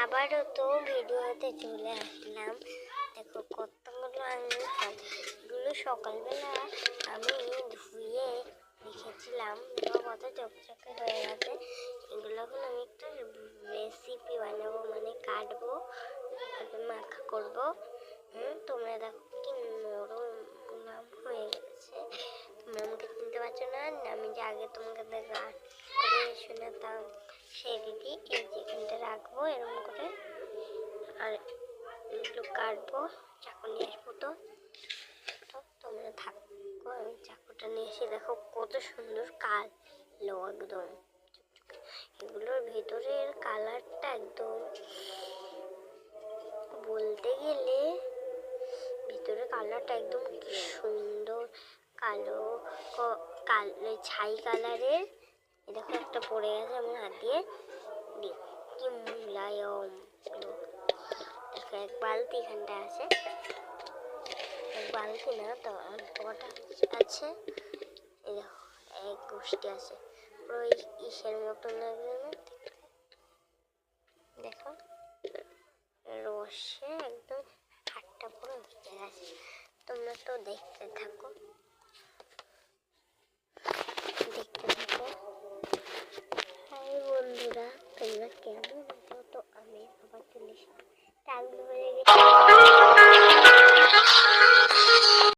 আবারও তো ভিডিওতে চলে আসলাম। দেখো কতগুলো আঙুর ফল, এগুলো সকালবেলা আমি ধুয়ে রেখেছিলাম, কত চকচকে হয়ে গেছে। এগুলো এখন আমি একটা রেসিপি বানাবো, মানে কাটবো, তারপরে মাখা করবো। তোমরা দেখো কি নরম নাম হয়ে গেছে। তোমরা আমাকে চিনতে পারছো না, আমি যে আগে তোমাকে গাছ করে শোনাতাম সেই দিদি। এই যে এখানটা রাখবো এরকম করে, আর এগুলো কাটবো। চাকু নিয়ে আসবো, তো তোমরা থাকো, আমি চাকুটা নিয়ে এসে দেখো কত সুন্দর কালো একদম। এগুলোর ভেতরের কালারটা একদম বলতে গেলে, ভিতরে কালারটা একদম কি সুন্দর কালো কালো ছাই কালারের। দেখো একটা পড়ে গেছে আমার হাত দিয়ে, কি মুলায়ম। দেখো এক বালতি এখানটা আছে, এক বালতি না তো কটা আছে, এই দেখো এক গোষ্ঠী আছে, পুরো ইসের মতন লাগবে না, দেখো রসে একদম হাতটা পুরো ভিজে গেছে। তোমরা তো দেখতে থাকো, হাই বন্ধুরা, তোমরা কেমন আছো? তো আমি আবার চলে এসেছি টাঙ্গুলে